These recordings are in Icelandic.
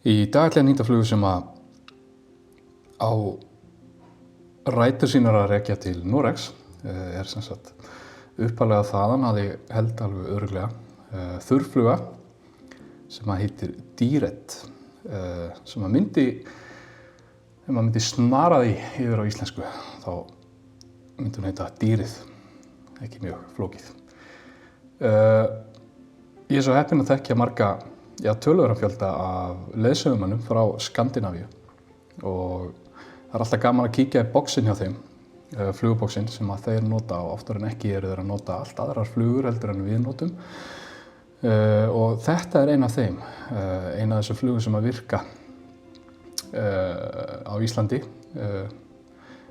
Í dag ætla ég að nýta flugu sem á rætur sínar að rekja til Noregs. Sem sagt upphaflega þaðan að ég held alveg örugglega þurrfluga sem heitir Dýret, sem myndi, ef maður myndi snara því yfir á íslensku, þá myndi hún heita dýrið, ekki mjög flókið. Ég er svo heppinn að þekkja marga, töluverðan fjölda af leiðsögumönnum frá Skandinavíu og það er alltaf gaman að kíkja í boxin hjá þeim, flugubóksinn sem að þeir nota, og oftar en ekki eru þeir að nota allt aðrar flugur heldur en við notum. Og þetta er ein af þeim, ein af þessu flugum sem að virka á Íslandi,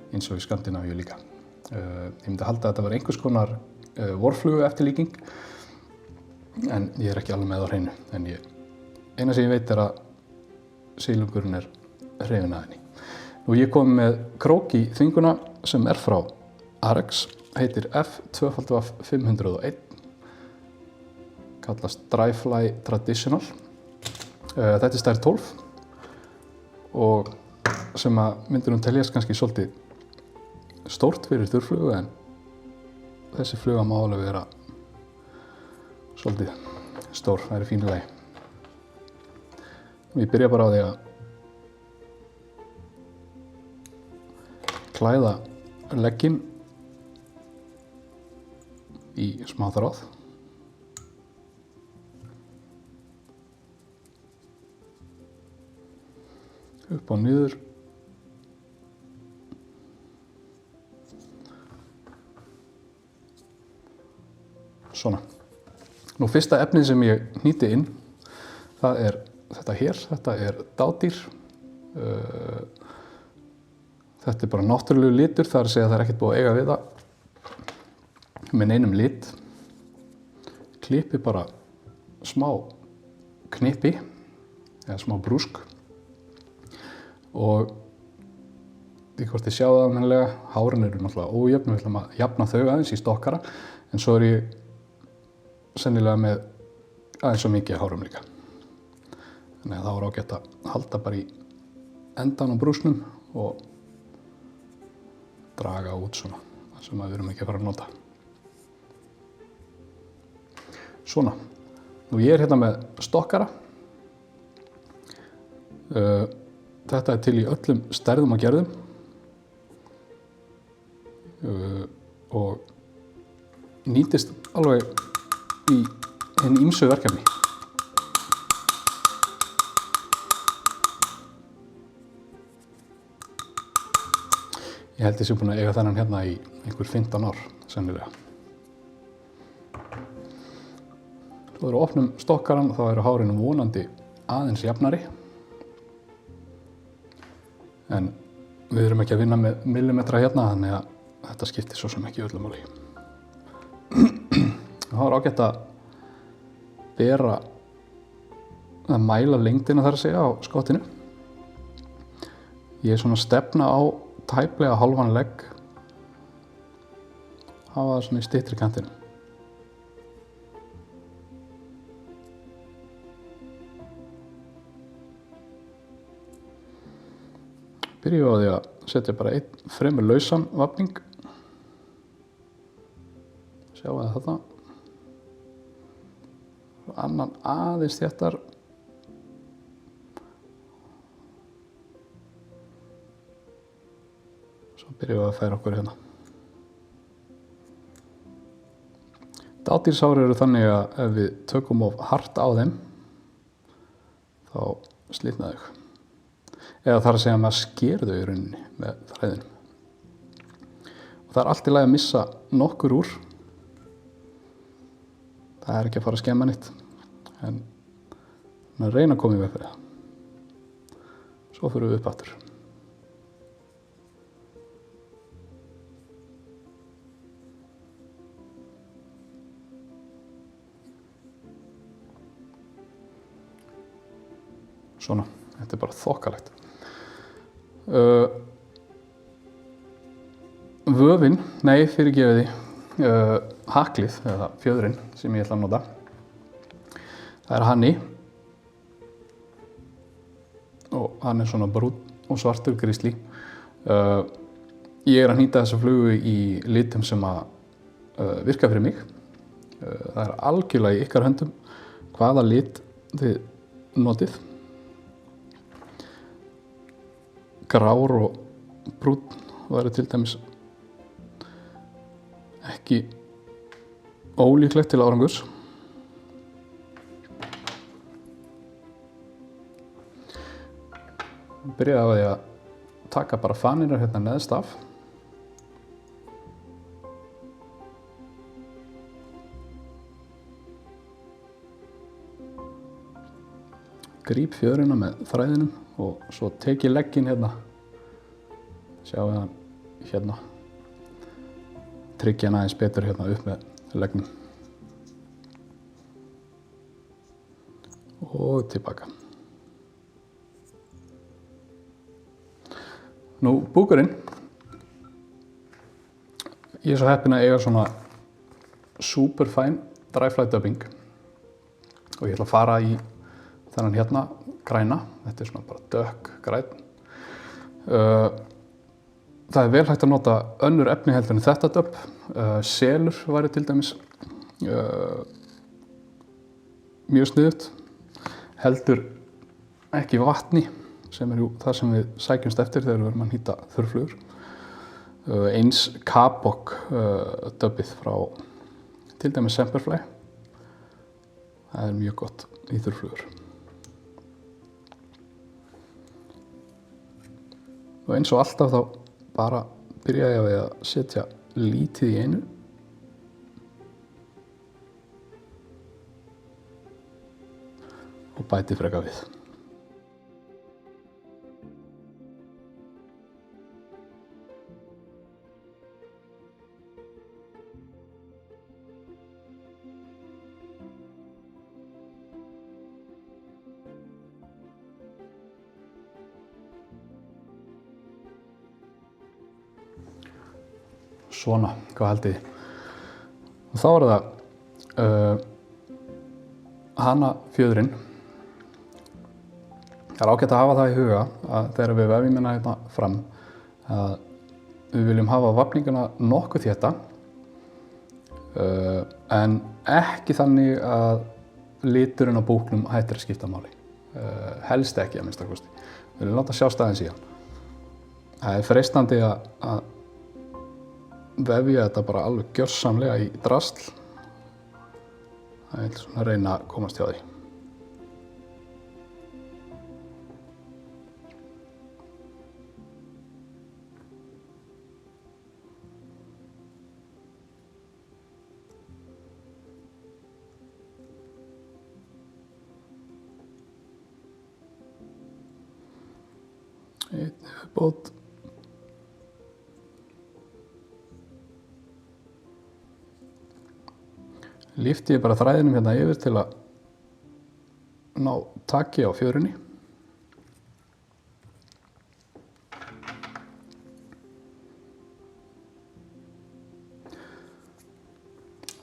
eins og í Skandinavíu líka. Ég myndi halda að þetta var einhvers konar vorflugu eftirlíking, en ég er ekki alveg með á hreinu. En eina sem ég veit er að silungurinn er hrifinn af henni. Nú ég kom með krók í þvinguna sem er frá Arex, heitir F2F501, kallast Dryfly Traditional. Þetta er stærð 12 og sem að myndir hún teljast kannski svolítið stórt fyrir þurrflugu, en þessi fluga má alveg vera svolítið stór, það er í fínu lagi. Ég byrja bara á því að klæða legginn í smáþráð. Upp og niður. Svona. Nú fyrsta efnið sem ég hnýti inn, það er þetta hér. Þetta er dádýr. Þetta er bara náttúrulegur litur, það er að segja að það er ekkert búið að eiga við það með neinum lit. Klippi bara smá knippi eða smá brúsk og því hvort þið sjáðu það mennilega, hárin eru náttúrulega ójöfn, við ætlum að jafna þau aðeins í stokkara, en svo er ég sennilega með aðeins svo mikið hárum líka. Þannig að það var ágætt að halda bara í endan á brúsnum og draga út svona, það sem við erum ekki að fara að nota. Svona. Nú ég er hérna með stokkara. Þetta er til í öllum stærðum og gerðum. Og nýtist alveg í hin ýmsu verkefni. Ég held ég sé búinn að eiga þennan hérna í einhver 15 ár, sennilega. Svo þegar við opnum stokkarann, þá eru hárin vonandi aðeins jafnari. En við erum ekki að vinna með millimetra hérna, þannig að þetta skiptir svo sem ekki öllu máli. Það var ágætt að bera, að mæla lengdina þar að segja á skottinu. Ég er svona að stefna á tæplega hálfan legg, hafa það svona í styttri kantinu. Byrjum á því að setja bara einn fremur lausan vafning. Sjáu það þarna. Annan aðeins þéttar. Svo byrjum við að færa okkur hérna. Dádýrsár eru þannig að ef við tökum of hart á þeim, þá slitna þau. Eða þarf að segja að maður sker þau í rauninni með þræðinum. Og það er allt í lagi að missa nokkur úr. Það er ekki að fara að skemma neitt, en reyna að koma í veg fyrir það. Svo fyrir við upp aftur. Svona, þetta er bara þokkalegt. Vöfin, nei fyrirgefið því, haklið eða fjöðrin sem ég ætla að nota. Það er Honey. hann svona brúnn og svartur grísli. Ég að hnýta þessa flugu í litum sem að virka fyrir mig. Það algjörlega í ykkar höndum hvaða lit þið notið. Grár og brúnn væri til dæmis ekki ólíklegt til árangurs. Byrjaði á því að taka bara fanirnar hérna neðst af. Gríp fjöruna með þræðinum og svo tek ég legginn hérna. Sjáu hann hérna. Tryggja hann aðeins betur hérna upp með leggnum. Og tilbaka. Nú, búkurinn. Ég svo heppinn að eiga svona superfine dry fly dubbing. Og ég ætla að fara í þennan hérna græna. Þetta svona bara dökk grænn. Það vel hægt að nota önnur efni heldur en þetta dubb. Selur væri til dæmis mjög sniðugt. Heldur ekki vatni, sem jú það sem við sækjumst eftir þegar við erum að hnýta þurrflugur. Eins Kapok dubbið frá til dæmis Semperfli. Það mjög gott í þurrflugur. Og eins og alltaf þá bara byrjaði ég á því að setja lítið í einu. Og bæti frekar við. Svona, hvað haldið þið? Og þá það hanafjöðurinn. Það ágætt að hafa það í huga að þegar við vefjum hérna fram að við viljum hafa vafninguna nokkuð þétta en ekki þannig að liturinn á búknum hættir að skipta máli. Helst ekki að minnsta kosti. Við viljum láta sjá staðinn síðan. Það freistandi að vefja þetta bara alveg gjörsamlega í drasl. Það er svona að reyna að komast hjá því. Einn viðbót. Lyfti ég bara þræðinum hérna yfir til að ná taki á fjörunni.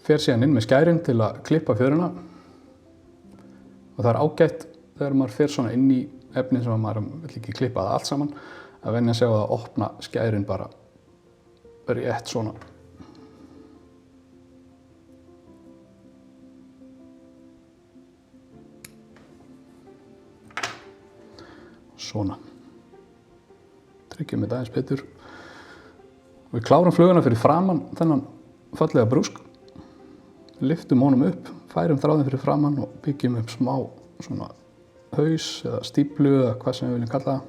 Fer síðan inn með skærin til að klippa fjöruna. Og það ágætt þegar maður fer svona inn í efni sem maður vill ekki klippa það allt saman, að venja sig á að opna skærin bara rétt svona. Svona. Tryggjum þetta aðeins betur. Við klárum fluguna fyrir framan þennan fallega brúsk. Lyftum honum upp, færum þráðinn fyrir framan og byggjum upp smá svona haus eða stíplu eða hvað sem við viljum kalla það.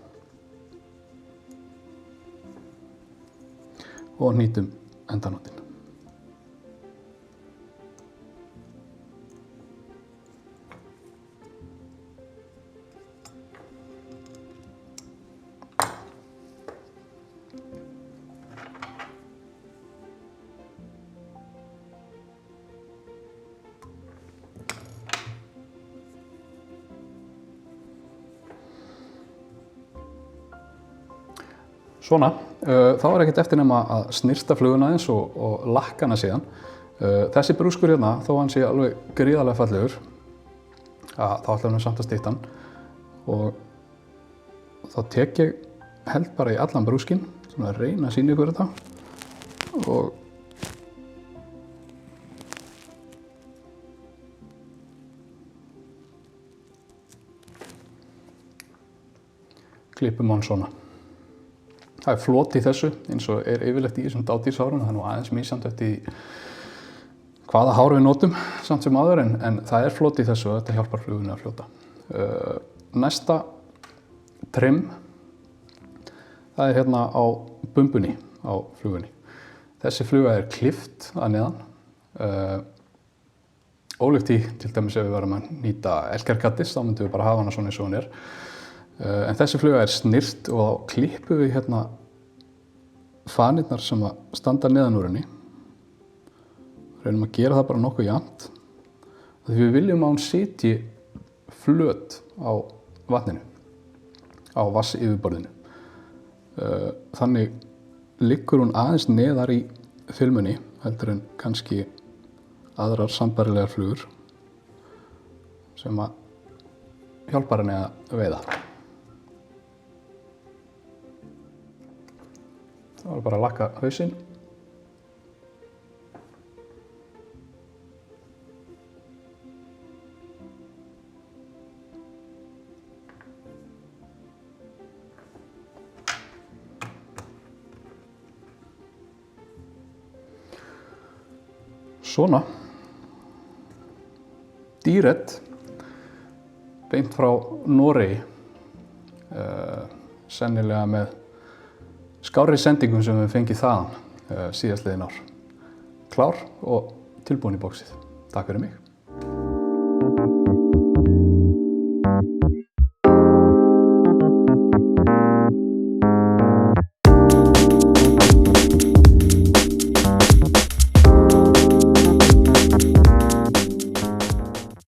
Og hnýtum endanótinn. Svona, þá ekkert eftir nema að snyrta fluguna eins og lakka hana síðan. Þessi brúskur hérna, þó hann sé alveg gríðarlega fallegur, þá ætlum við samt að stytta hann. Og þá tek ég held bara í allan brúskinn, svona að reyna að sýna ykkur þetta og klippum hann svona. Það flot í þessu eins og yfirleitt í þessum dádýrshárun, það nú aðeins misjandi eftir hvaða hár við notum samt sem áður en það flot í þessu og þetta hjálpar flugunni að fljóta. Næsta trim, það hérna á bumbunni á flugunni. Þessi fluga klippt að neðan. Ólíkt í til dæmis ef við varum að nýta elkargattis, þá myndum við bara hafa hana svona eins og hún En þessi fluga snirrt og þá klippum við hérna fanirnar sem að standa neðan úr henni. Reynum að gera það bara nokkuð jafnt. Því við viljum að hún sitji flöt á vatninu, á vatnsyfirborðinu. Þannig liggur hún aðeins neðar í filmunni heldur en kannski aðrar sambærilegar flugur sem að hjálpar henni að veiða. Það var bara að lakka hausinn. Svona. Dýret, beint frá Noregi, sennilega með skárri sendingum sem við fengið þaðan síðastliðin ár. Klár og tilbúin í boxið. Takk fyrir mig.